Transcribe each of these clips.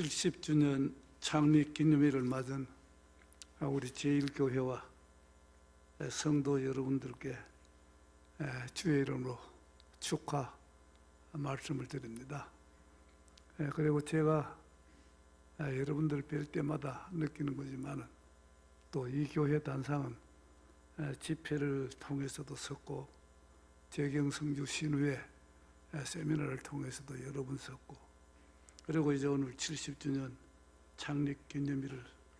70주년 창립 기념일을 맞은 우리 제1교회와 성도 여러분들께 주의 이름으로 축하 말씀을 드립니다. 그리고 제가 여러분들 뵐 때마다 느끼는 거지만 또 이 교회 단상은 집회를 통해서도 섰고 재경성주 신후회 세미나를 통해서도 여러 번 섰고, 그리고 이제 오늘 70주년 창립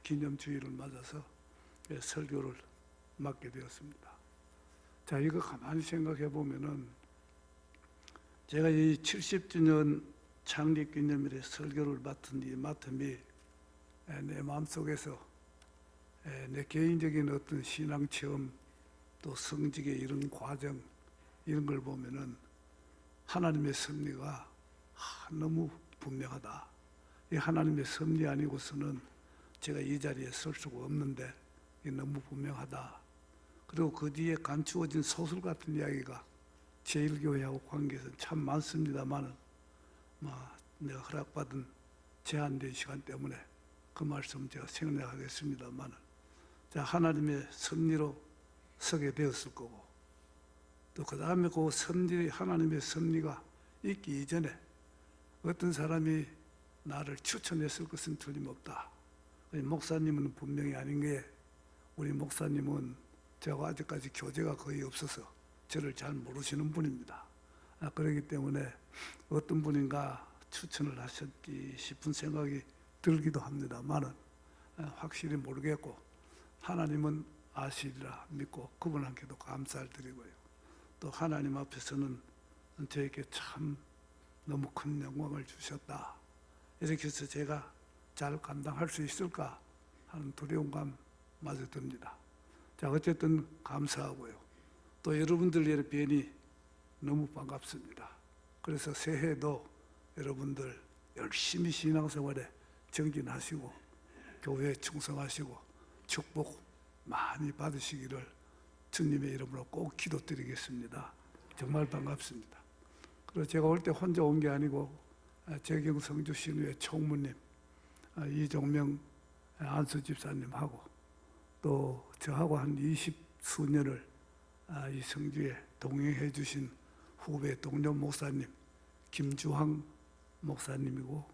기념주일을 맞아서 설교를 맡게 되었습니다. 자, 이거 가만히 생각해 보면은 제가 이 70주년 창립 기념일에 설교를 맡은 이 맡음이 내 마음속에서 내 개인적인 어떤 신앙 체험, 또 성직의 이런 과정, 이런 걸 보면은 하나님의 섭리가 너무 분명하다. 이 하나님의 섭리 아니고서는 제가 이 자리에 설 수가 없는데 이게 너무 분명하다. 그리고 그 뒤에 감추어진 소설 같은 이야기가 제1교회하고 관계에서 참 많습니다만, 내가 허락받은 제한된 시간 때문에 그 말씀 제가 생략하겠습니다만, 자, 하나님의 섭리로 서게 되었을 거고, 또 그 다음에 그 섭리, 하나님의 섭리가 있기 이전에 어떤 사람이 나를 추천했을 것은 틀림없다. 목사님은 분명히 아닌 게, 우리 목사님은 저하고 아직까지 교제가 거의 없어서 저를 잘 모르시는 분입니다. 그렇기 때문에 어떤 분인가 추천을 하셨지 싶은 생각이 들기도 합니다만, 확실히 모르겠고 하나님은 아시리라 믿고 그분한테도 감사를 드리고요. 또 하나님 앞에서는 저에게 참 너무 큰 영광을 주셨다, 이렇게 해서 제가 잘 감당할 수 있을까 하는 두려움감마저 듭니다. 자, 어쨌든 감사하고요. 또 여러분들 뵈니 너무 반갑습니다. 그래서 새해도 여러분들 열심히 신앙생활에 정진하시고 교회에 충성하시고 축복 많이 받으시기를 주님의 이름으로 꼭 기도드리겠습니다. 정말 반갑습니다. 그리고 제가 올 때 혼자 온 게 아니고 재경성주 신후회 총무님, 이종명 안수 집사님하고 또 저하고 한 20수년을 이 성주에 동행해 주신 후배 동료 목사님 김주황 목사님이고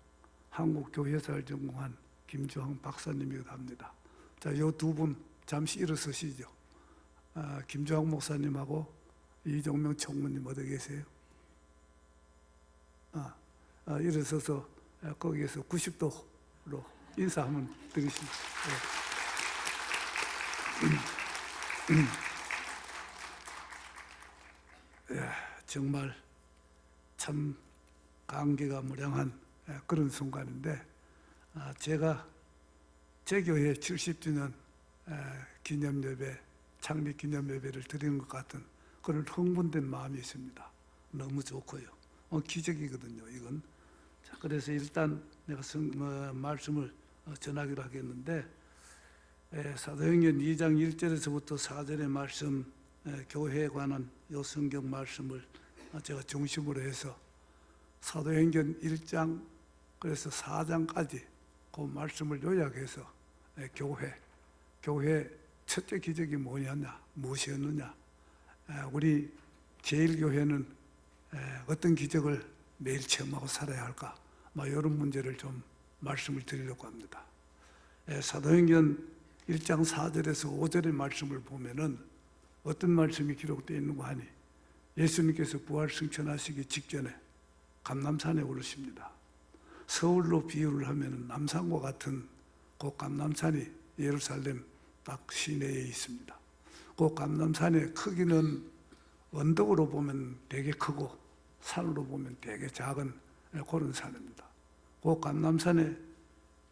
한국교회사를 전공한 김주황 박사님이기도 합니다. 자, 이 두 분 잠시 일어서시죠. 김주황 목사님하고 이종명 총무님 어디 계세요? 일어서서 거기에서 90도로 인사 한번 드리십시오. 정말 참 감개가 무량한 그런 순간인데, 제가 제 교회 70주년 기념예배, 창립 기념예배를 드리는 것 같은 그런 흥분된 마음이 있습니다. 너무 좋고요. 기적이거든요, 이건. 자, 그래서 일단 내가 말씀을 전하기로 하겠는데, 사도행전 2장 1절에서부터 4절의 말씀, 교회에 관한 요 성경 말씀을 제가 중심으로 해서 사도행전 1장 그래서 4장까지 그 말씀을 요약해서 교회 첫째 기적이 무엇이었느냐, 우리 제1교회는 어떤 기적을 매일 체험하고 살아야 할까, 이런 문제를 좀 말씀을 드리려고 합니다. 사도행전 1장 4절에서 5절의 말씀을 보면은 어떤 말씀이 기록되어 있는가 하니, 예수님께서 부활 승천하시기 직전에 감람산에 오르십니다. 서울로 비유를 하면 남산과 같은 그 감람산이 예루살렘 딱 시내에 있습니다. 그 감람산의 크기는 언덕으로 보면 되게 크고 산으로 보면 되게 작은 그런 산입니다. 그 감람산에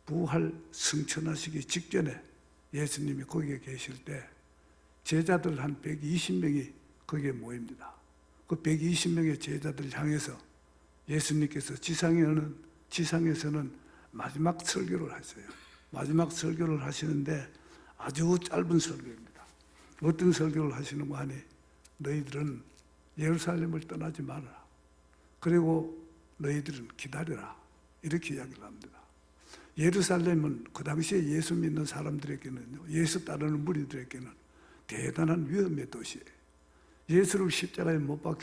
부활 승천하시기 직전에 예수님이 거기에 계실 때 제자들 한 120명이 거기에 모입니다. 그 120명의 제자들 향해서 예수님께서 지상에서는 마지막 설교를 하세요. 마지막 설교를 하시는데 아주 짧은 설교입니다. 어떤 설교를 하시는가 하니, 너희들은 예루살렘을 떠나지 말아라. 그리고 너희들은 기다려라. 이렇게 이야기를 합니다. 예루살렘은 그 당시에 예수 믿는 사람들에게는요, 예수 따르는 무리들에게는 대단한 위험의 도시예요. 예수를 십자가에 못 박아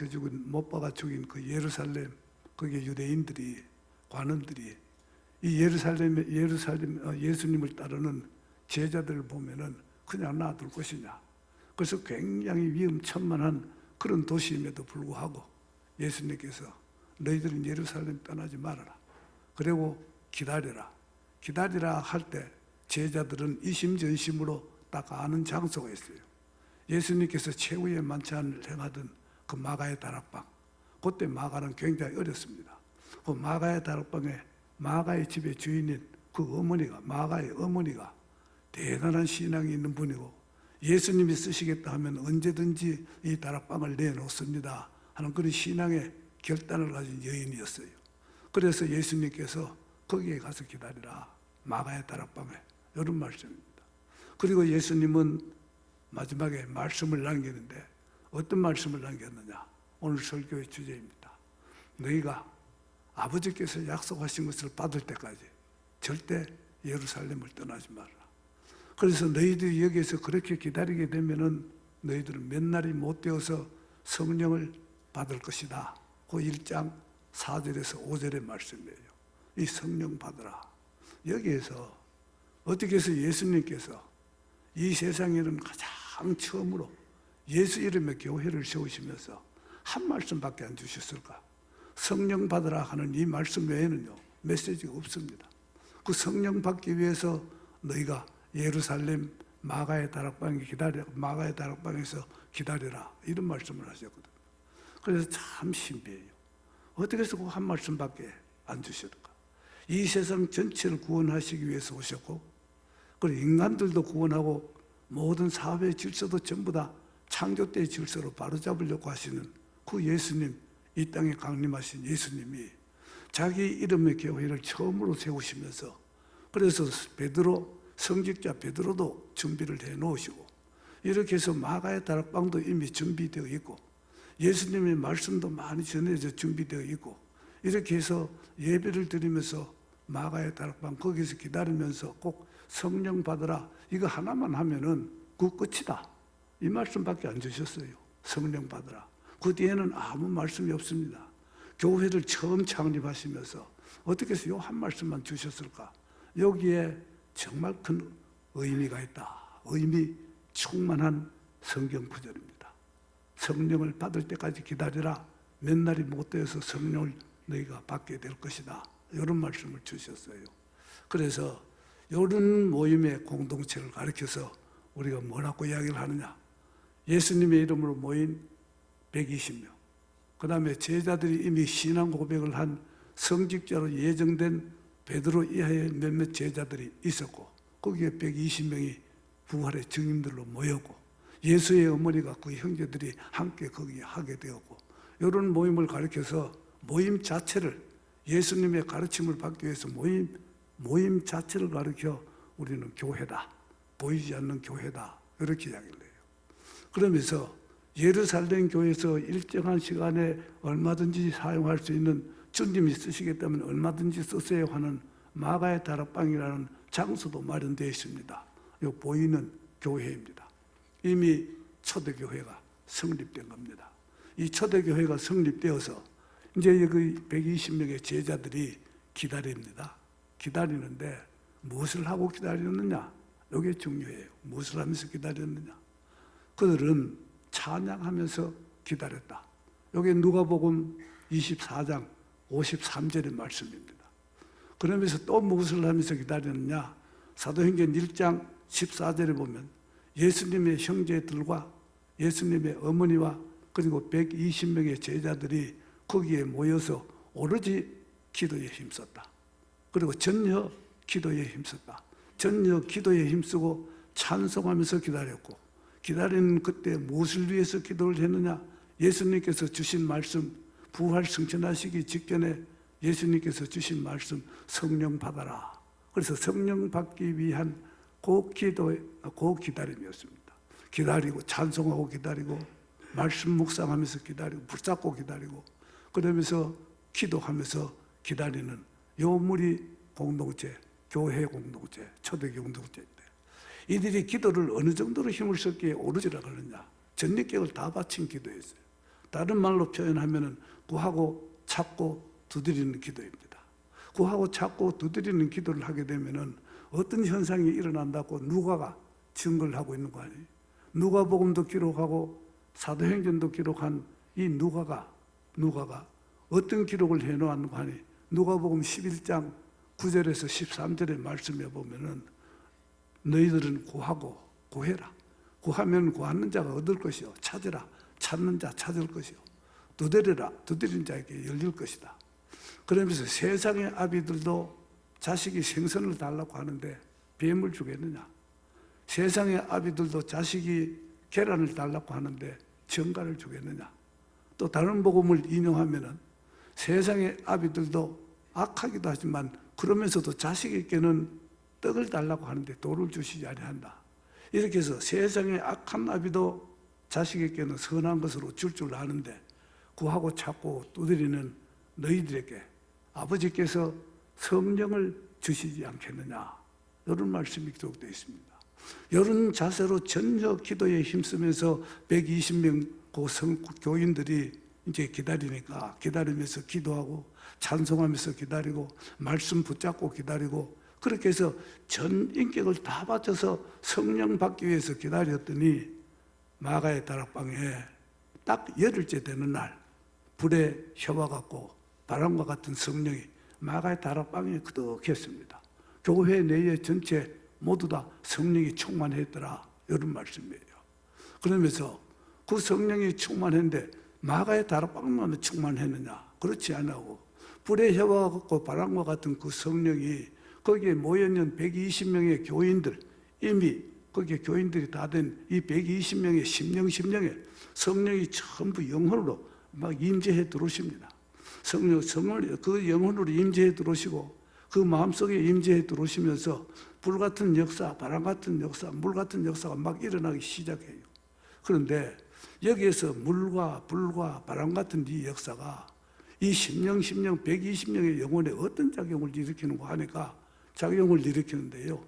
죽인 그 예루살렘, 거기에 유대인들이, 관원들이 이 예수님을 따르는 제자들을 보면은 그냥 놔둘 것이냐. 그래서 굉장히 위험천만한 그런 도시임에도 불구하고 예수님께서 너희들은 예루살렘 떠나지 말아라. 그리고 기다려라. 기다리라 할 때 제자들은 이심전심으로 딱 아는 장소가 있어요. 예수님께서 최후의 만찬을 행하던 그 마가의 다락방. 그때 마가는 굉장히 어렸습니다. 그 마가의 다락방에 마가의 집의 주인인 그 어머니가, 마가의 어머니가 대단한 신앙이 있는 분이고 예수님이 쓰시겠다 하면 언제든지 이 다락방을 내놓습니다 하는 그런 신앙의 결단을 가진 여인이었어요. 그래서 예수님께서 거기에 가서 기다리라. 마가의 다락방에. 이런 말씀입니다. 그리고 예수님은 마지막에 말씀을 남기는데 어떤 말씀을 남겼느냐. 오늘 설교의 주제입니다. 너희가 아버지께서 약속하신 것을 받을 때까지 절대 예루살렘을 떠나지 말라. 그래서 너희들이 여기에서 그렇게 기다리게 되면은 너희들은 몇 날이 못 되어서 성령을 받을 것이다. 그 1장 4절에서 5절의 말씀이에요. 이 성령 받으라. 여기에서 어떻게 해서 예수님께서 이 세상에는 가장 처음으로 예수 이름의 교회를 세우시면서 한 말씀밖에 안 주셨을까? 성령 받으라 하는 이 말씀 외에는요, 메시지가 없습니다. 그 성령 받기 위해서 너희가 예루살렘 마가의 다락방에서 기다려라. 이런 말씀을 하셨거든요. 그래서 참 신비해요. 어떻게 해서 그 한 말씀밖에 안 주셨을까? 이 세상 전체를 구원하시기 위해서 오셨고, 그리고 인간들도 구원하고 모든 사회의 질서도 전부 다 창조 때의 질서로 바로잡으려고 하시는 그 예수님, 이 땅에 강림하신 예수님이 자기 이름의 교회를 처음으로 세우시면서 그래서 성직자 베드로도 준비를 해놓으시고 이렇게 해서 마가의 다락방도 이미 준비되어 있고 예수님의 말씀도 많이 전해져 준비되어 있고 이렇게 해서 예배를 드리면서 마가의 다락방 거기서 기다리면서 꼭 성령 받으라 이거 하나만 하면은 그 끝이다. 이 말씀밖에 안 주셨어요. 성령 받으라. 그 뒤에는 아무 말씀이 없습니다. 교회를 처음 창립하시면서 어떻게 해서 이 한 말씀만 주셨을까? 여기에 정말 큰 의미가 있다. 의미 충만한 성경 구절입니다. 성령을 받을 때까지 기다리라. 몇 날이 못 되어서 성령을 너희가 받게 될 것이다. 이런 말씀을 주셨어요. 그래서 이런 모임의 공동체를 가르쳐서 우리가 뭐라고 이야기를 하느냐. 예수님의 이름으로 모인 120명. 그 다음에 제자들이 이미 신앙 고백을 한 성직자로 예정된 베드로 이하의 몇몇 제자들이 있었고 거기에 120명이 부활의 증인들로 모였고 예수의 어머니가 그 형제들이 함께 거기에 하게 되었고 이런 모임을 가르쳐서 모임 자체를 예수님의 가르침을 받기 위해서 모임 자체를 가르쳐 우리는 교회다. 보이지 않는 교회다. 이렇게 이야기를 해요. 그러면서 예루살렘 교회에서 일정한 시간에 얼마든지 사용할 수 있는 주님이 쓰시겠다면 얼마든지 쓰세요 하는 마가의 다락방이라는 장소도 마련되어 있습니다. 이 보이는 교회입니다. 이미 초대교회가 성립된 겁니다. 이 초대교회가 성립되어서 이제 그 120명의 제자들이 기다립니다. 기다리는데 무엇을 하고 기다렸느냐? 이게 중요해요. 무엇을 하면서 기다렸느냐? 그들은 찬양하면서 기다렸다. 이게 누가복음 24장 53절의 말씀입니다. 그러면서 또 무엇을 하면서 기다렸느냐? 사도행전 1장 14절에 보면 예수님의 형제들과 예수님의 어머니와 그리고 120명의 제자들이 거기에 모여서 오로지 기도에 힘썼다. 그리고 전혀 기도에 힘썼다. 전혀 기도에 힘쓰고 찬송하면서 기다렸고 기다리는 그때 무엇을 위해서 기도를 했느냐? 예수님께서 주신 말씀, 부활 승천하시기 직전에 예수님께서 주신 말씀, 성령 받아라. 그래서 성령 받기 위한 그 기다림이었습니다. 기다리고 찬송하고 기다리고 말씀 묵상하면서 기다리고 붙잡고 기다리고 그러면서 기도하면서 기다리는 요 무리 공동체 교회 공동체, 초대 공동체인데 이들이 기도를 어느 정도로 힘을 쏟기에 오르지라 그러냐. 전력격을 다 바친 기도였어요. 다른 말로 표현하면 구하고 찾고 두드리는 기도입니다. 구하고 찾고 두드리는 기도를 하게 되면 어떤 현상이 일어난다고 누가가 증거를 하고 있는 거 아니에요. 누가복음도 기록하고 사도행전도 기록한 이 누가가 어떤 기록을 해놓은 거 아니에요. 누가복음 11장 9절에서 13절의 말씀에 보면은 너희들은 구하고 구해라. 구하면 구하는 자가 얻을 것이요. 찾으라. 찾는 자 찾을 것이요. 두드리라. 두드리는 자에게 열릴 것이다. 그러면서 세상의 아비들도 자식이 생선을 달라고 하는데 뱀을 주겠느냐. 세상의 아비들도 자식이 계란을 달라고 하는데 정갈을 주겠느냐. 또 다른 복음을 인용하면은 세상의 아비들도 악하기도 하지만 그러면서도 자식에게는 떡을 달라고 하는데 돌을 주시지 아니한다. 이렇게 해서 세상의 악한 아비도 자식에게는 선한 것으로 줄 아는데 구하고 찾고 두드리는 너희들에게 아버지께서 성령을 주시지 않겠느냐. 이런 말씀이 기록되어 있습니다. 이런 자세로 전혀 기도에 힘쓰면서 120명 교인들이 이제 기다리면서 기도하고 찬송하면서 기다리고 말씀 붙잡고 기다리고 그렇게 해서 전 인격을 다 바쳐서 성령 받기 위해서 기다렸더니 마가의 다락방에 딱 열흘째 되는 날 불의 혀와 같고 바람과 같은 성령이 마가의 다락방에 그득했습니다. 교회 내에 전체 모두 다 성령이 충만했더라. 이런 말씀이에요. 그러면서 그 성령이 충만했는데 마가의 다락방만 충만했느냐? 그렇지 않고 불의 혀와 같고 바람과 같은 그 성령이 거기에 모여있는 120명의 교인들, 이미 거기에 교인들이 다 된 이 120명의 심령에 성령이 전부 영혼으로 막 임재해 들어오십니다. 성령을 그 영혼으로 임재해 들어오시고 그 마음속에 임재해 들어오시면서 불 같은 역사, 바람 같은 역사, 물 같은 역사가 막 일어나기 시작해요. 그런데 여기에서 물과 불과 바람 같은 이 역사가 이 심령 120명의 영혼에 어떤 작용을 일으키는가 하니까 작용을 일으키는데요.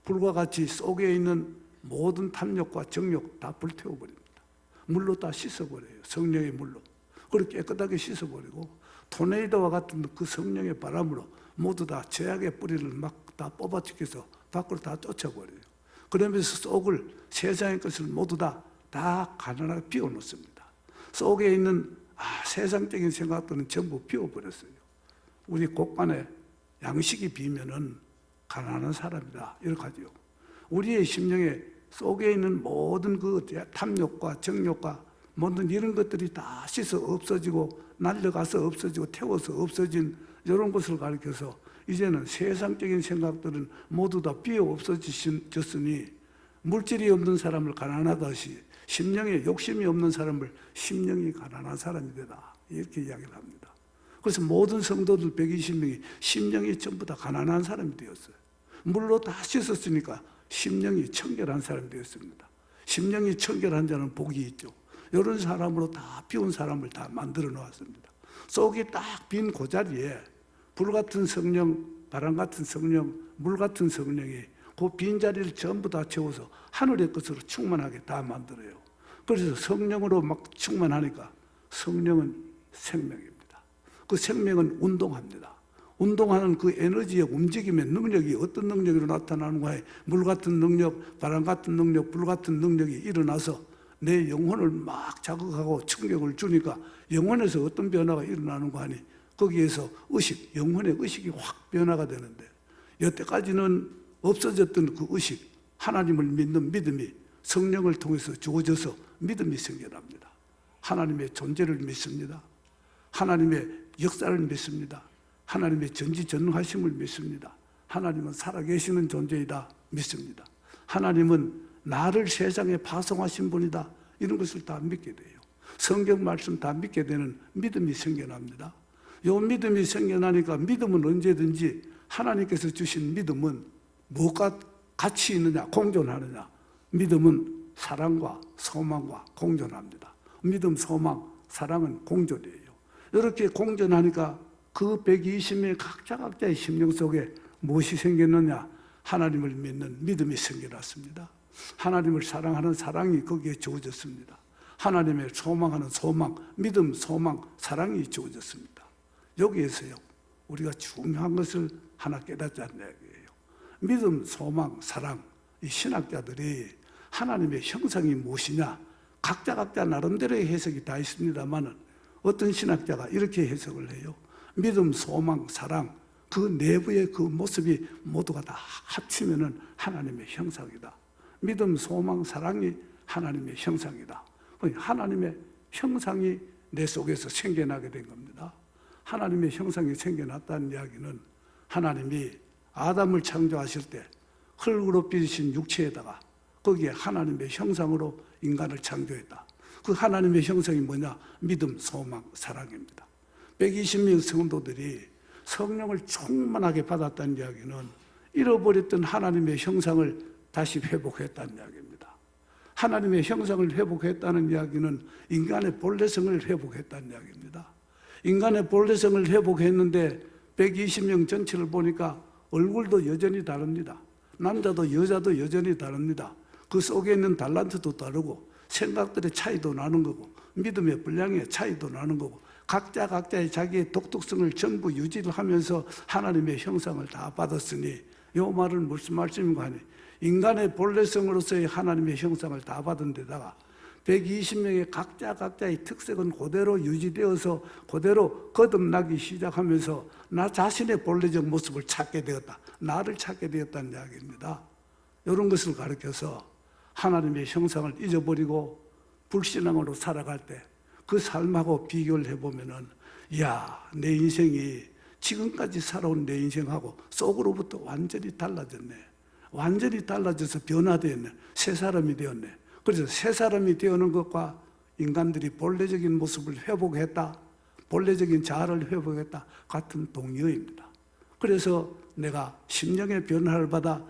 불과 같이 속에 있는 모든 탐욕과 정욕 다 불태워버립니다. 물로 다 씻어버려요. 성령의 물로. 그리고 깨끗하게 씻어버리고 토네이도와 같은 그 성령의 바람으로 모두 다 죄악의 뿌리를 막 다 뽑아치켜서 밖으로 다 쫓아버려요. 그러면서 속을 세상의 것을 모두 다 가난하게 비워놓습니다. 속에 있는 세상적인 생각들은 전부 비워버렸어요. 우리 곳간에 양식이 비면은 가난한 사람이다 이렇게 하죠. 우리의 심령에 속에 있는 모든 그 탐욕과 정욕과 모든 이런 것들이 다 씻어 없어지고 날려가서 없어지고 태워서 없어진 이런 것을 가리켜서 이제는 세상적인 생각들은 모두 다 비어 없어졌으니 물질이 없는 사람을 가난하다시 심령에 욕심이 없는 사람을 심령이 가난한 사람이 되다 이렇게 이야기를 합니다. 그래서 모든 성도들 120명이 심령이 전부 다 가난한 사람이 되었어요. 물로 다 씻었으니까 심령이 청결한 사람이 되었습니다. 심령이 청결한 자는 복이 있죠. 이런 사람으로 다 비운 사람을 다 만들어 놓았습니다. 속이 딱 빈 그 자리에 불 같은 성령, 바람 같은 성령, 물 같은 성령이 그 빈자리를 전부 다 채워서 하늘의 것으로 충만하게 다 만들어요. 그래서 성령으로 막 충만하니까 성령은 생명입니다. 그 생명은 운동합니다. 운동하는 그 에너지의 움직임의 능력이 어떤 능력으로 나타나는가에 물 같은 능력, 바람 같은 능력, 불 같은 능력이 일어나서 내 영혼을 막 자극하고 충격을 주니까 영혼에서 어떤 변화가 일어나는 거 아니? 거기에서 의식, 영혼의 의식이 확 변화가 되는데 여태까지는 없어졌던 그 의식, 하나님을 믿는 믿음이 성령을 통해서 주어져서 믿음이 생겨납니다. 하나님의 존재를 믿습니다. 하나님의 역사를 믿습니다. 하나님의 전지전능하심을 믿습니다. 하나님은 살아계시는 존재이다 믿습니다. 하나님은 나를 세상에 파송하신 분이다 이런 것을 다 믿게 돼요. 성경 말씀 다 믿게 되는 믿음이 생겨납니다. 이 믿음이 생겨나니까 믿음은 언제든지 하나님께서 주신 믿음은 무엇과 같이 있느냐 공존하느냐. 믿음은 사랑과 소망과 공존합니다. 믿음, 소망, 사랑은 공존이에요. 이렇게 공존하니까 그 120명의 각자의 심령 속에 무엇이 생겼느냐? 하나님을 믿는 믿음이 생겨났습니다. 하나님을 사랑하는 사랑이 거기에 주어졌습니다. 하나님의 소망하는 소망, 믿음, 소망, 사랑이 주어졌습니다. 여기에서요, 우리가 중요한 것을 하나 깨닫자는 이야기예요. 믿음, 소망, 사랑, 이 신학자들이 하나님의 형상이 무엇이냐? 각자 나름대로의 해석이 다 있습니다만 어떤 신학자가 이렇게 해석을 해요. 믿음, 소망, 사랑, 그 내부의 그 모습이 모두가 다 합치면은 하나님의 형상이다. 믿음, 소망, 사랑이 하나님의 형상이다. 하나님의 형상이 내 속에서 생겨나게 된 겁니다. 하나님의 형상이 생겨났다는 이야기는 하나님이 아담을 창조하실 때 흙으로 빚으신 육체에다가 거기에 하나님의 형상으로 인간을 창조했다. 그 하나님의 형상이 뭐냐? 믿음, 소망, 사랑입니다. 120명 성도들이 성령을 충만하게 받았다는 이야기는 잃어버렸던 하나님의 형상을 다시 회복했다는 이야기입니다. 하나님의 형상을 회복했다는 이야기는 인간의 본래성을 회복했다는 이야기입니다. 인간의 본래성을 회복했는데 120명 전체를 보니까 얼굴도 여전히 다릅니다. 남자도 여자도 여전히 다릅니다. 그 속에 있는 달란트도 다르고 생각들의 차이도 나는 거고 믿음의 분량의 차이도 나는 거고 각자의 자기의 독특성을 전부 유지를 하면서 하나님의 형상을 다 받았으니 이 말은 무슨 말씀인가 하니 인간의 본래성으로서의 하나님의 형상을 다 받은 데다가 120명의 각자의 특색은 그대로 유지되어서 그대로 거듭나기 시작하면서 나 자신의 본래적 모습을 찾게 되었다. 나를 찾게 되었다는 이야기입니다. 이런 것을 가르쳐서 하나님의 형상을 잊어버리고 불신앙으로 살아갈 때 그 삶하고 비교를 해보면은 이야, 내 인생이 지금까지 살아온 내 인생하고 속으로부터 완전히 달라졌네. 완전히 달라져서 변화되었네. 새 사람이 되었네. 그래서 새 사람이 되어는 것과 인간들이 본래적인 모습을 회복했다, 본래적인 자아를 회복했다 같은 동의어입니다. 그래서 내가 심령의 변화를 받아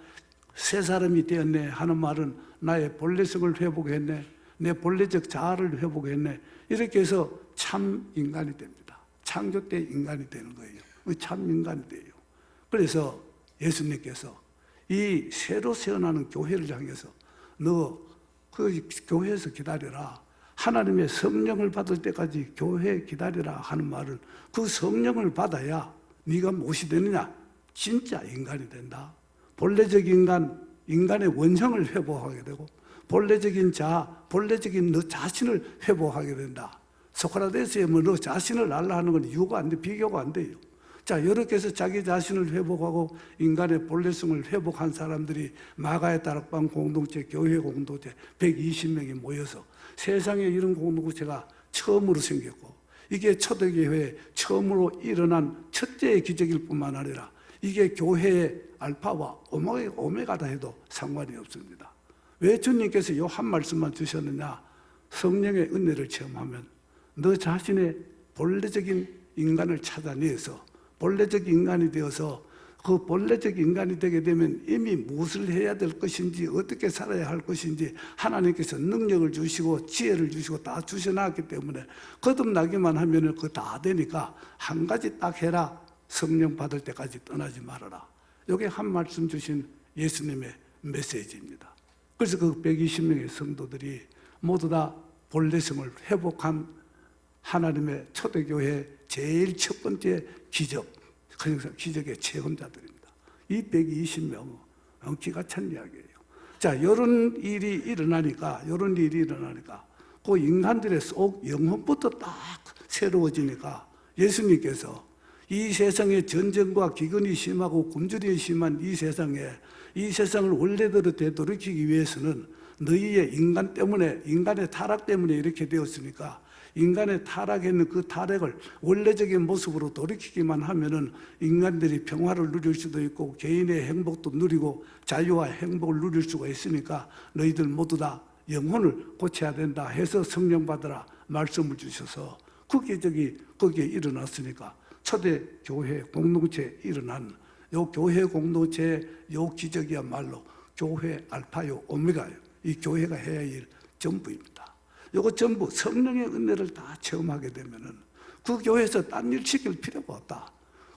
새 사람이 되었네 하는 말은 나의 본래성을 회복했네, 내 본래적 자아를 회복했네, 이렇게 해서 참 인간이 됩니다. 창조 때 인간이 되는 거예요. 참 인간이 돼요. 그래서 예수님께서 이 새로 세어나는 교회를 향해서 너 그 교회에서 기다려라, 하나님의 성령을 받을 때까지 교회에 기다려라 하는 말은 그 성령을 받아야 네가 무엇이 되느냐? 진짜 인간이 된다. 본래적 인간, 인간의 원형을 회복하게 되고 본래적인 자아, 본래적인 너 자신을 회복하게 된다. 소크라테스의 뭐 너 자신을 알라 하는 건 이유가 안 돼, 비교가 안 돼요. 자, 이렇게 해서 자기 자신을 회복하고 인간의 본래성을 회복한 사람들이 마가의 다락방 공동체, 교회 공동체 120명이 모여서 세상에 이런 공동체가 처음으로 생겼고 이게 초대교회에 처음으로 일어난 첫째의 기적일 뿐만 아니라 이게 교회의 알파와 오메가다 해도 상관이 없습니다. 왜 주님께서 이 한 말씀만 주셨느냐? 성령의 은혜를 체험하면 너 자신의 본래적인 인간을 찾아내서 본래적 인간이 되어서 그 본래적 인간이 되게 되면 이미 무엇을 해야 될 것인지 어떻게 살아야 할 것인지 하나님께서 능력을 주시고 지혜를 주시고 다 주셔놨기 때문에 거듭나기만 하면 그거 다 되니까 한 가지 딱 해라. 성령 받을 때까지 떠나지 말아라. 이게 한 말씀 주신 예수님의 메시지입니다. 그래서 그 120명의 성도들이 모두 다 본래성을 회복한 하나님의 초대교회 제일 첫 번째 기적, 기적의 체험자들입니다. 이 120명은 기가 찬 이야기예요. 자, 이런 일이 일어나니까, 그 인간들의 속 영혼부터 딱 새로워지니까 예수님께서 이 세상에 전쟁과 기근이 심하고 굶주림이 심한 이 세상에 이 세상을 원래대로 되돌이키기 위해서는 너희의 인간 때문에, 인간의 타락 때문에 이렇게 되었으니까 인간의 타락에는 그 타락을 원래적인 모습으로 돌이키기만 하면은 인간들이 평화를 누릴 수도 있고 개인의 행복도 누리고 자유와 행복을 누릴 수가 있으니까 너희들 모두 다 영혼을 고쳐야 된다 해서 성령 받으라 말씀을 주셔서 그 기적이 거기에 일어났으니까 초대 교회 공동체에 일어난 요 교회 공동체의 요 기적이야말로 교회 알파요 오메가요. 이 교회가 해야 할 일 전부입니다. 이거 전부 성령의 은혜를 다 체험하게 되면은 그 교회에서 딴 일 시킬 필요가 없다.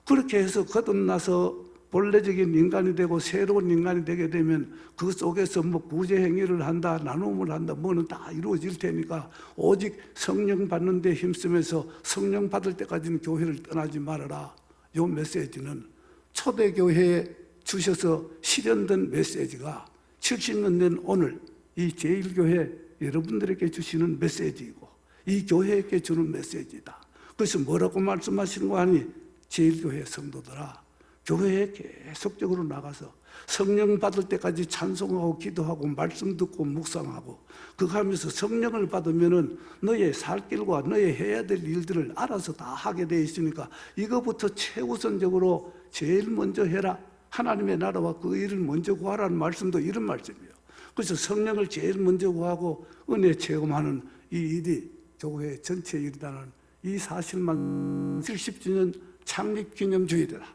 그렇게 해서 거듭나서 본래적인 인간이 되고 새로운 인간이 되게 되면 그 속에서 뭐 구제 행위를 한다, 나눔을 한다, 뭐는 다 이루어질 테니까 오직 성령 받는 데 힘쓰면서 성령 받을 때까지는 교회를 떠나지 말아라. 이 메시지는 초대교회에 주셔서 실현된 메시지가 70년 된 오늘 이 제1교회 여러분들에게 주시는 메시지이고 이 교회에게 주는 메시지다. 그래서 뭐라고 말씀하시는 거 아니? 제1교회 성도들아, 교회에 계속적으로 나가서 성령 받을 때까지 찬송하고 기도하고 말씀 듣고 묵상하고 그거 하면서 성령을 받으면은 너의 살 길과 너의 해야 될 일들을 알아서 다 하게 돼 있으니까 이거부터 최우선적으로 제일 먼저 해라. 하나님의 나라와 그 일을 먼저 구하라는 말씀도 이런 말씀이에요. 그래서 성령을 제일 먼저 구하고 은혜 체험하는 이 일이 교회 전체 일이라는 이 사실만 70주년 창립기념주일이다.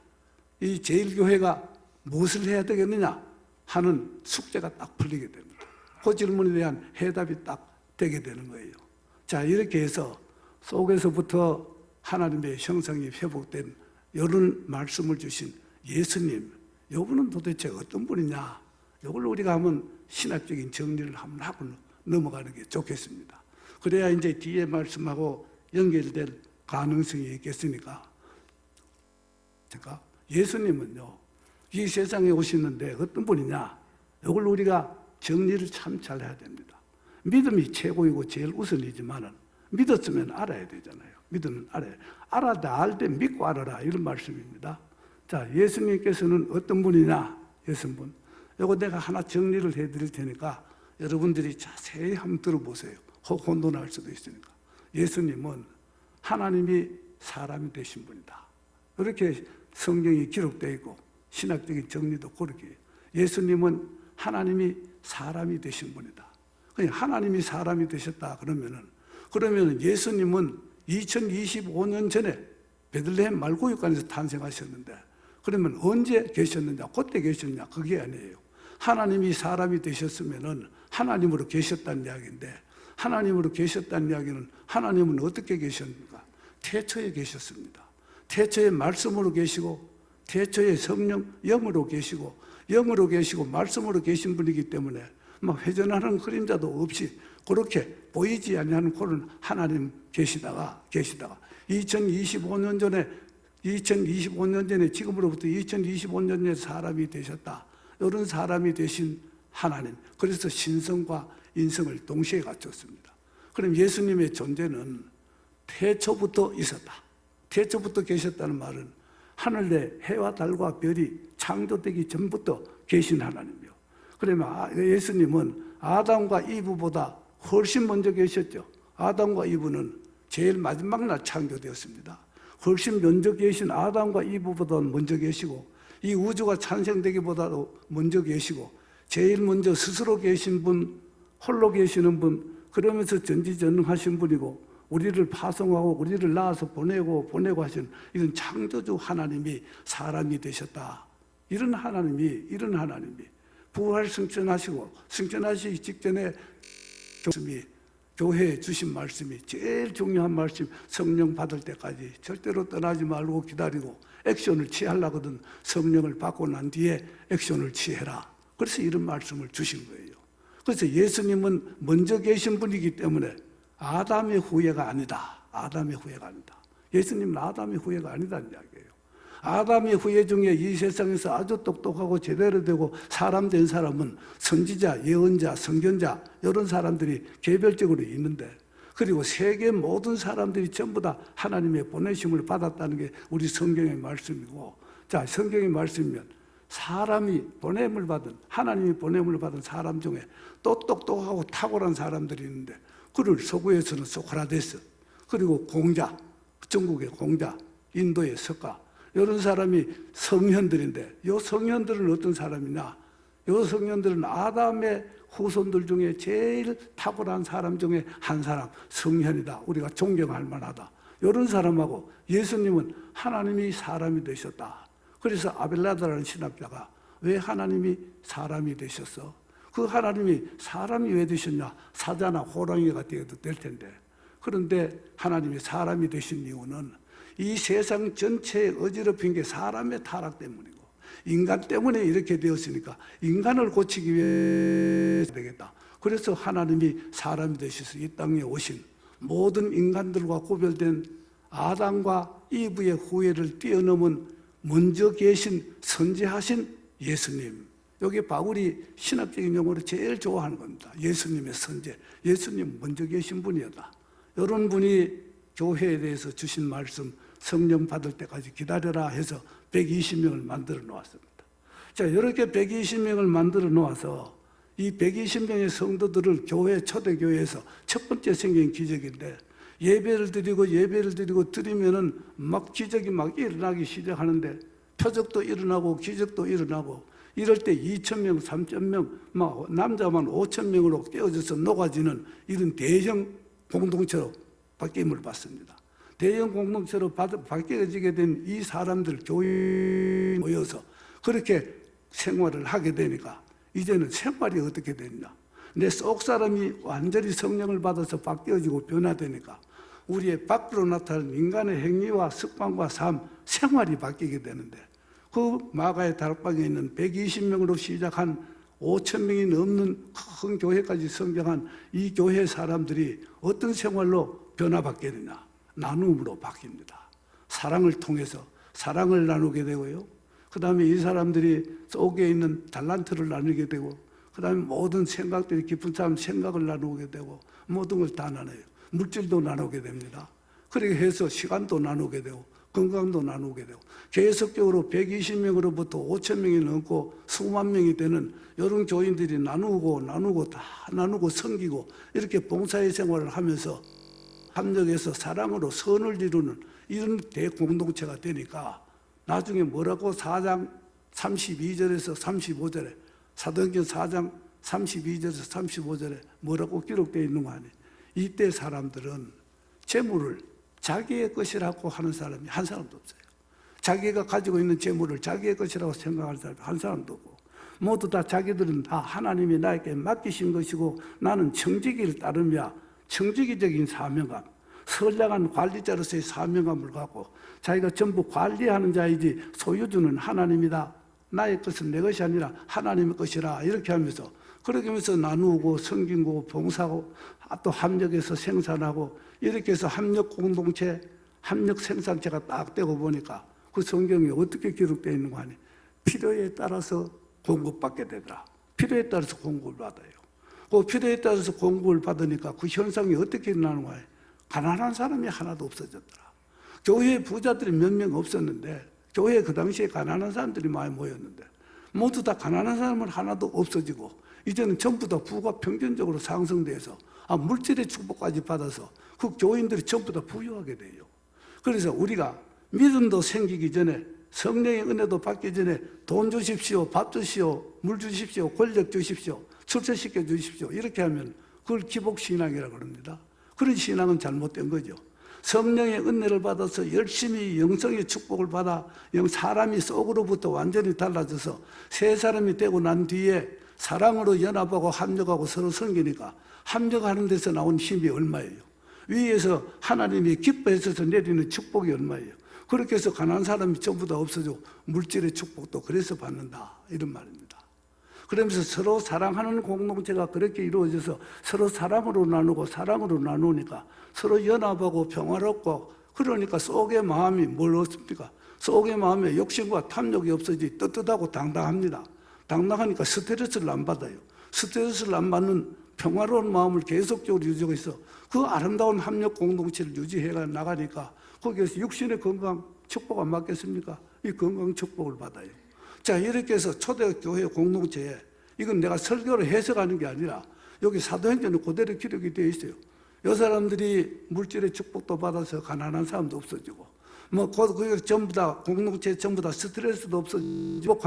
이 제1교회가 무엇을 해야 되겠느냐 하는 숙제가 딱 풀리게 됩니다. 그 질문에 대한 해답이 딱 되게 되는 거예요. 자, 이렇게 해서 속에서부터 하나님의 형상이 회복된 이런 말씀을 주신 예수님, 이분은 도대체 어떤 분이냐? 이걸 우리가 한번 신학적인 정리를 한번 하고 넘어가는 게 좋겠습니다. 그래야 이제 뒤에 말씀하고 연결될 가능성이 있겠으니까. 제가 예수님은요, 이 세상에 오시는데 어떤 분이냐? 이걸 우리가 정리를 참 잘 해야 됩니다. 믿음이 최고이고 제일 우선이지만은 믿었으면 알아야 되잖아요. 믿으면 알아야. 알아다 알 때 믿고 알아라. 이런 말씀입니다. 자, 예수님께서는 어떤 분이냐? 예수님. 이거 내가 하나 정리를 해드릴 테니까 여러분들이 자세히 한번 들어보세요. 혹 혼돈할 수도 있으니까. 예수님은 하나님이 사람이 되신 분이다. 이렇게 성경이 기록되어 있고 신학적인 정리도 그렇게 해요. 예수님은 하나님이 사람이 되신 분이다. 그냥 하나님이 사람이 되셨다 그러면은 예수님은 2025년 전에 베들레헴 말구육관에서 탄생하셨는데 그러면 언제 계셨느냐? 그때 계셨느냐? 그게 아니에요. 하나님이 사람이 되셨으면은 하나님으로 계셨다는 이야기인데 하나님으로 계셨다는 이야기는 하나님은 어떻게 계셨는가? 태초에 계셨습니다. 태초에 말씀으로 계시고 태초에 성령 영으로 계시고 영으로 계시고 말씀으로 계신 분이기 때문에 막 회전하는 그림자도 없이 그렇게 보이지 아니하는 그런 하나님 계시다가 2025년 전에 지금으로부터 2025년 전에 사람이 되셨다. 이런 사람이 되신 하나님. 그래서 신성과 인성을 동시에 갖췄습니다. 그럼 예수님의 존재는 태초부터 있었다. 태초부터 계셨다는 말은 하늘에 해와 달과 별이 창조되기 전부터 계신 하나님이요. 그러면 예수님은 아담과 이브보다 훨씬 먼저 계셨죠. 아담과 이브는 제일 마지막 날 창조되었습니다. 훨씬 먼저 계신 아담과 이브보다 먼저 계시고 이 우주가 탄생되기보다도 먼저 계시고 제일 먼저 스스로 계신 분, 홀로 계시는 분, 그러면서 전지전능하신 분이고 우리를 파송하고 우리를 낳아서 보내고 하신 이런 창조주 하나님이 사람이 되셨다. 이런 하나님이 부활 승천하시기 직전에 교회에 주신 말씀이 제일 중요한 말씀, 성령 받을 때까지 절대로 떠나지 말고 기다리고 액션을 취하려거든 성령을 받고 난 뒤에 액션을 취해라. 그래서 이런 말씀을 주신 거예요. 그래서 예수님은 먼저 계신 분이기 때문에 아담의 후예가 아니다. 예수님은 아담의 후예가 아니다는 이야기예요. 아담의 후예 중에 이 세상에서 아주 똑똑하고 제대로 되고 사람 된 사람은 선지자, 예언자, 선견자 이런 사람들이 개별적으로 있는데 그리고 세계 모든 사람들이 전부 다 하나님의 보내심을 받았다는 게 우리 성경의 말씀이고 자, 성경의 말씀이면 사람이 보냄을 받은 하나님이 보냄을 받은 사람 중에 또 똑똑하고 탁월한 사람들이 있는데 그를 서구에서는 소크라테스 그리고 공자, 중국의 공자, 인도의 석가 이런 사람이 성현들인데 이 성현들은 어떤 사람이냐? 이 성현들은 아담의 후손들 중에 제일 탁월한 사람 중에 한 사람 성현이다. 우리가 존경할 만하다. 이런 사람하고 예수님은 하나님이 사람이 되셨다. 그래서 아벨라다라는 신학자가 왜 하나님이 사람이 되셨어? 그 하나님이 사람이 왜 되셨냐? 사자나 호랑이가 되어도 될 텐데 그런데 하나님이 사람이 되신 이유는 이 세상 전체에 어지럽힌 게 사람의 타락 때문이고 인간 때문에 이렇게 되었으니까 인간을 고치기 위해 되겠다. 그래서 하나님이 사람이 되셔서 이 땅에 오신 모든 인간들과 구별된 아담과 이브의 후예를 뛰어넘은 먼저 계신 선지하신 예수님. 여기 바울이 신학적인 용어로 제일 좋아하는 겁니다. 예수님의 선제. 예수님 먼저 계신 분이었다. 이런 분이 교회에 대해서 주신 말씀, 성령 받을 때까지 기다려라 해서 120명을 만들어 놓았습니다. 자, 이렇게 120명을 만들어 놓아서 이 120명의 성도들을 교회, 초대교회에서 첫 번째 생긴 기적인데, 예배를 드리고 드리면은 막 기적이 막 일어나기 시작하는데, 표적도 일어나고 기적도 일어나고, 이럴 때 2,000명, 3,000명, 막 남자만 5,000명으로 깨어져서 녹아지는 이런 대형 공동체로 바뀜을 받습니다. 대형 공동체로 바뀌어지게 된 이 사람들, 교인이 모여서 그렇게 생활을 하게 되니까 이제는 생활이 어떻게 되느냐. 내 속 사람이 완전히 성령을 받아서 바뀌어지고 변화되니까 우리의 밖으로 나타나는 인간의 행위와 습관과 삶, 생활이 바뀌게 되는데, 그 마가의 다락방에 있는 120명으로 시작한 5,000명이 넘는 큰 교회까지 성장한 이 교회 사람들이 어떤 생활로 변화받게 되냐. 나눔으로 바뀝니다. 사랑을 통해서 사랑을 나누게 되고요. 그 다음에 이 사람들이 속에 있는 달란트를 나누게 되고, 그 다음에 모든 생각들이 깊은 사람 생각을 나누게 되고, 모든 걸 다 나눠요. 물질도 나누게 됩니다. 그렇게 해서 시간도 나누게 되고 건강도 나누게 되고, 계속적으로 120명으로부터 5,000명이 넘고 수만 명이 되는 이런 교인들이 나누고 다 나누고 섬기고 이렇게 봉사의 생활을 하면서 합력해서 사랑으로 선을 이루는 이런 대공동체가 되니까, 나중에 뭐라고 4장 32절에서 35절에, 사도행전 4장 32절에서 35절에 뭐라고 기록되어 있는 거 아니에요? 이때 사람들은 재물을 자기의 것이라고 하는 사람이 한 사람도 없어요. 자기가 가지고 있는 재물을 자기의 것이라고 생각하는 사람이 한 사람도 없고, 모두 다 자기들은 다 하나님이 나에게 맡기신 것이고 나는 청지기를 따르며 청지기적인 사명감, 선량한 관리자로서의 사명감을 갖고 자기가 전부 관리하는 자이지 소유주는 하나님이다. 나의 것은 내 것이 아니라 하나님의 것이라. 이렇게 하면서 그렇게 하면서 나누고 섬기고 봉사하고 또 합력해서 생산하고 이렇게 해서 합력 공동체, 합력 생산체가 딱 되고 보니까 그 성경에 어떻게 기록되어 있는 거 아니에요? 필요에 따라서 공급받게 되더라. 필요에 따라서 공급을 받아요. 그 필요에 따라서 공급을 받으니까 그 현상이 어떻게 일어나는 거예요? 가난한 사람이 하나도 없어졌더라. 교회에 부자들이 몇 명 없었는데, 교회에 그 당시에 가난한 사람들이 많이 모였는데 모두 다 가난한 사람은 하나도 없어지고 이제는 전부 다 부가 평균적으로 상승돼서 물질의 축복까지 받아서 그 교인들이 전부 다 부유하게 돼요. 그래서 우리가 믿음도 생기기 전에, 성령의 은혜도 받기 전에 돈 주십시오, 밥 주십시오, 물 주십시오, 권력 주십시오, 출세시켜 주십시오, 이렇게 하면 그걸 기복신앙이라고 합니다. 그런 신앙은 잘못된 거죠. 성령의 은혜를 받아서 열심히 영성의 축복을 받아 사람이 속으로부터 완전히 달라져서 새 사람이 되고 난 뒤에 사랑으로 연합하고 합력하고 서로 섬기니까 합력하는 데서 나온 힘이 얼마예요? 위에서 하나님이 기뻐해서 내리는 축복이 얼마예요? 그렇게 해서 가난한 사람이 전부 다 없어져 물질의 축복도 그래서 받는다, 이런 말입니다. 그러면서 서로 사랑하는 공동체가 그렇게 이루어져서 서로 사랑으로 나누고 사랑으로 나누니까 서로 연합하고 평화롭고, 그러니까 속의 마음이 뭘 얻습니까? 속의 마음에 욕심과 탐욕이 없어지 떳떳하고 당당합니다. 당당하니까 스트레스를 안 받아요. 스트레스를 안 받는 평화로운 마음을 계속적으로 유지하고 있어 그 아름다운 합력 공동체를 유지해 나가니까 거기에서 육신의 건강 축복 안 받겠습니까? 이 건강 축복을 받아요. 자, 이렇게 해서 초대교회 공동체에, 이건 내가 설교를 해석하는 게 아니라 여기 사도행전에 그대로 기록이 되어 있어요. 이 사람들이 물질의 축복도 받아서 가난한 사람도 없어지고, 그 전부 다 공동체 전부 다 스트레스도 없어지고,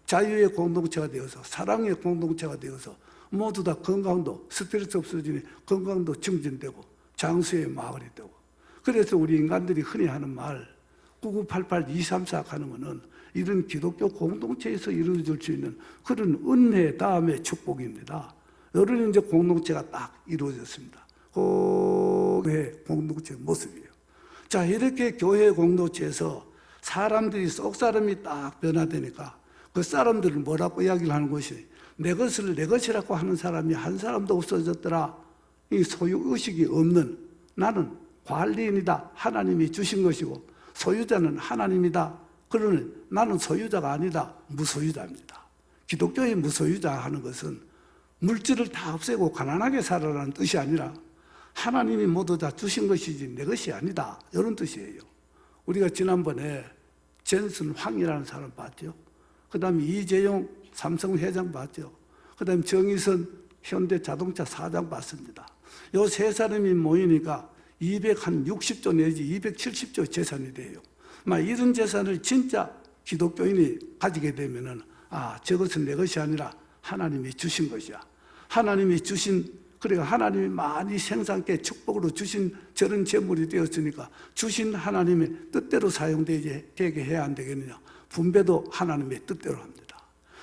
자유의 공동체가 되어서 사랑의 공동체가 되어서 모두 다 건강도, 스트레스 없어지니 건강도 증진되고 장수의 마을이 되고. 그래서 우리 인간들이 흔히 하는 말 9988-234 하는 거는 이런 기독교 공동체에서 이루어질 수 있는 그런 은혜 다음의 축복입니다. 이런 이제 공동체가 딱 이루어졌습니다. 교회 공동체의 모습이에요. 자, 이렇게 교회 공동체에서 사람들이 속 사람이 딱 변화되니까 그 사람들은 뭐라고 이야기를 하는 것이 내 것을 내 것이라고 하는 사람이 한 사람도 없어졌더라. 이 소유의식이 없는 나는 관리인이다. 하나님이 주신 것이고 소유자는 하나님이다. 그러니 나는 소유자가 아니다. 무소유자입니다. 기독교의 무소유자 하는 것은 물질을 다 없애고 가난하게 살아라는 뜻이 아니라 하나님이 모두 다 주신 것이지 내 것이 아니다. 이런 뜻이에요. 우리가 지난번에 젠슨 황이라는 사람 봤죠. 그 다음에 이재용 삼성 회장 봤죠. 그 다음에 정의선 현대자동차 사장 봤습니다. 요 세 사람이 모이니까 260조 내지 270조 재산이 돼요. 이런 재산을 진짜 기독교인이 가지게 되면은 저것은 내 것이 아니라 하나님이 주신 것이야. 하나님이 주신, 그러니까 하나님이 많이 생산께 축복으로 주신 저런 재물이 되었으니까 주신 하나님의 뜻대로 사용되게 해야 안 되겠느냐. 분배도 하나님의 뜻대로 합니다.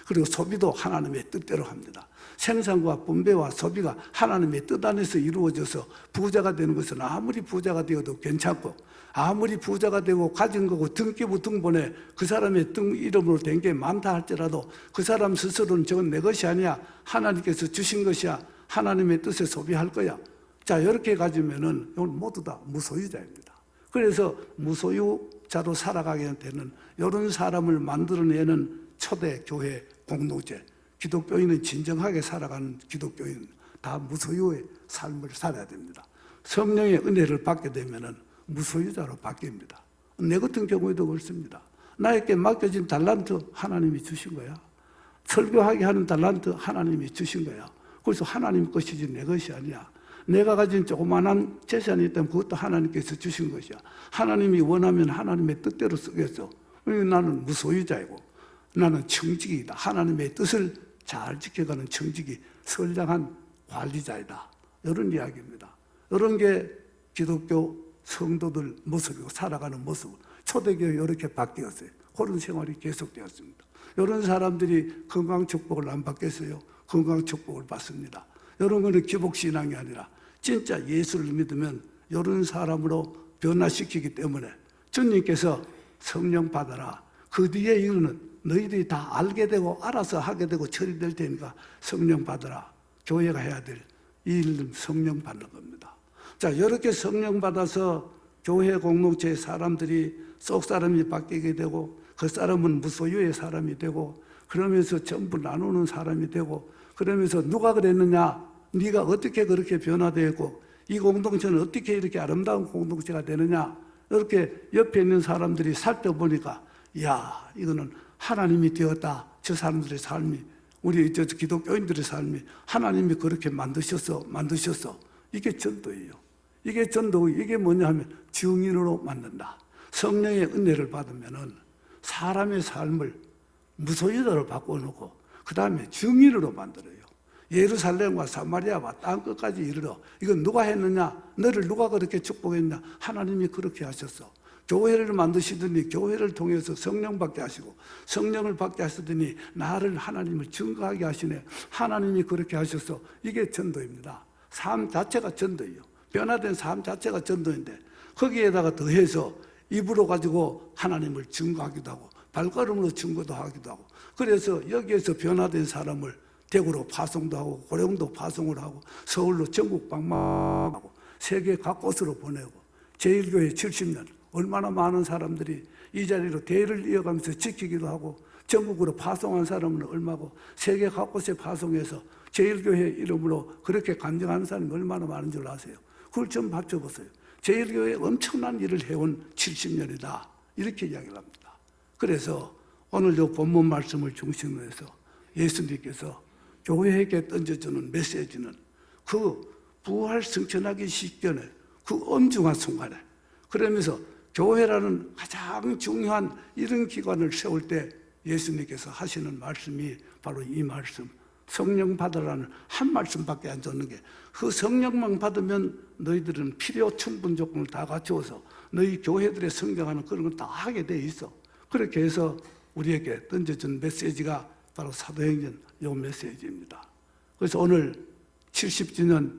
그리고 소비도 하나님의 뜻대로 합니다. 생산과 분배와 소비가 하나님의 뜻 안에서 이루어져서 부자가 되는 것은 아무리 부자가 되어도 괜찮고 아무리 부자가 되고 가진 거고 등기부 등본에 그 사람의 등 이름으로 된 게 많다 할지라도 그 사람 스스로는 저건 내 것이 아니야. 하나님께서 주신 것이야. 하나님의 뜻에 소비할 거야. 자, 이렇게 가지면은 이건 모두 다 무소유자입니다. 그래서 무소유자로 살아가게 되는 이런 사람을 만들어내는 초대 교회 공동체, 기독교인은 진정하게 살아가는 기독교인 다 무소유의 삶을 살아야 됩니다. 성령의 은혜를 받게 되면은 무소유자로 바뀝니다. 내 같은 경우에도 그렇습니다. 나에게 맡겨진 달란트 하나님이 주신 거야. 설교하게 하는 달란트 하나님이 주신 거야. 그래서 하나님 것이지 내 것이 아니야. 내가 가진 조그만한 재산이 있다면 그것도 하나님께서 주신 것이야. 하나님이 원하면 하나님의 뜻대로 쓰겠어. 나는 무소유자이고 나는 청직이다. 하나님의 뜻을 잘 지켜가는 청직이 선량한 관리자이다. 이런 이야기입니다. 이런 게 기독교 성도들 모습이고 살아가는 모습. 초대교회 이렇게 바뀌었어요. 그런 생활이 계속되었습니다. 이런 사람들이 건강 축복을 안 받겠어요? 건강 축복을 받습니다. 이런 거는 기복신앙이 아니라 진짜 예수를 믿으면 이런 사람으로 변화시키기 때문에 주님께서 성령 받아라. 그 뒤에 이유는 너희들이 다 알게 되고 알아서 하게 되고 처리될 테니까 성령 받아라. 교회가 해야 될 이 일은 성령 받는 겁니다. 자, 이렇게 성령 받아서 교회 공동체의 사람들이 속 사람이 바뀌게 되고 그 사람은 무소유의 사람이 되고 그러면서 전부 나누는 사람이 되고 그러면서 누가 그랬느냐? 네가 어떻게 그렇게 변화되고 이 공동체는 어떻게 이렇게 아름다운 공동체가 되느냐? 이렇게 옆에 있는 사람들이 살펴보니까 야, 이거는 하나님이 되었다. 저 사람들의 삶이, 우리 저 기독교인들의 삶이 하나님이 그렇게 만드셨어. 이게 전도예요. 이게 전도, 이게 뭐냐 하면 증인으로 만든다. 성령의 은혜를 받으면은 사람의 삶을 무소유자로 바꿔놓고 그 다음에 증인으로 만들어요. 예루살렘과 사마리아와 땅 끝까지 이르러 이건 누가 했느냐? 너를 누가 그렇게 축복했냐? 하나님이 그렇게 하셨어. 교회를 만드시더니 교회를 통해서 성령 받게 하시고 성령을 받게 하시더니 나를 하나님을 증거하게 하시네. 하나님이 그렇게 하셔서 이게 전도입니다. 삶 자체가 전도예요. 변화된 삶 자체가 전도인데 거기에다가 더해서 입으로 가지고 하나님을 증거하기도 하고 발걸음으로 증거도 하기도 하고 그래서 여기에서 변화된 사람을 대구로 파송도 하고 고령도 파송을 하고 서울로 전국 방문하고 세계 각곳으로 보내고 제1교회 70년 얼마나 많은 사람들이 이 자리로 대의를 이어가면서 지키기도 하고 전국으로 파송한 사람은 얼마고 세계 각곳에 파송해서 제1교회 이름으로 그렇게 간증하는 사람이 얼마나 많은 줄 아세요? 그걸 좀 합쳐보세요. 제1교회에 엄청난 일을 해온 70년이다. 이렇게 이야기를 합니다. 그래서 오늘 이 본문 말씀을 중심으로 해서 예수님께서 교회에게 던져주는 메시지는 그 부활 승천하기 직전에 그 엄중한 순간에 그러면서 교회라는 가장 중요한 이런 기관을 세울 때 예수님께서 하시는 말씀이 바로 이 말씀 성령 받으라는 한 말씀밖에 안 줬는 게 그 성령만 받으면 너희들은 필요 충분 조건을 다 갖추어서 너희 교회들의 성장하는 그런 걸 다 하게 돼 있어. 그렇게 해서 우리에게 던져준 메시지가 바로 사도행전 이 메시지입니다. 그래서 오늘 70주년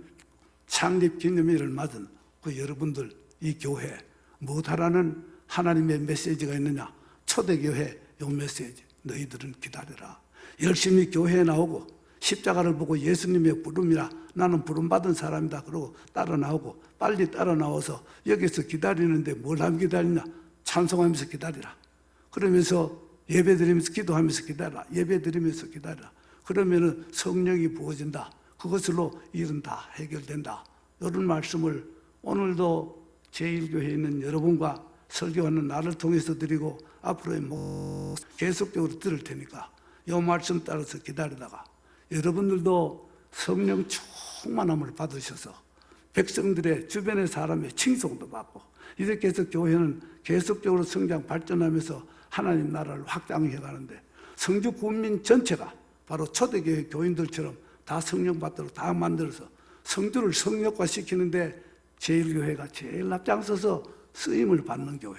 창립 기념일을 맞은 그 여러분들 이 교회 무엇하라는 하나님의 메시지가 있느냐? 초대교회 이 메시지 너희들은 기다려라. 열심히 교회에 나오고 십자가를 보고 예수님의 부름이라 나는 부름받은 사람이다 그러고 따라 나오고 빨리 따라 나와서 여기서 기다리는데 뭘 하면 기다리냐? 찬송하면서 기다리라. 그러면서 예배드리면서 기도하면서 기다리라. 예배드리면서 기다리라. 그러면은 성령이 부어진다. 그것으로 일은 다 해결된다. 이런 말씀을 오늘도 제1교회에 있는 여러분과 설교하는 나를 통해서 드리고 앞으로의 계속적으로 들을 테니까 이 말씀 따라서 기다리다가 여러분들도 성령 충만함을 받으셔서 백성들의 주변의 사람의 칭송도 받고 이렇게 해서 교회는 계속적으로 성장 발전하면서 하나님 나라를 확장해 가는데 성주 국민 전체가 바로 초대교회 교인들처럼 다 성령 받도록 다 만들어서 성주를 성역화시키는데 제1교회가 제일 앞장서서 쓰임을 받는 교회.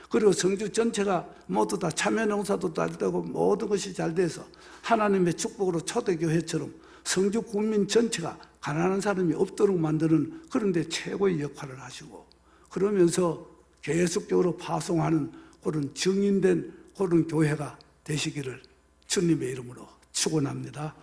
그리고 성주 전체가 모두 다 참여농사도 잘 되고 모든 것이 잘 돼서 하나님의 축복으로 초대교회처럼 성주 국민 전체가 가난한 사람이 없도록 만드는 그런 데 최고의 역할을 하시고 그러면서 계속적으로 파송하는 그런 증인된 그런 교회가 되시기를 주님의 이름으로 축원합니다.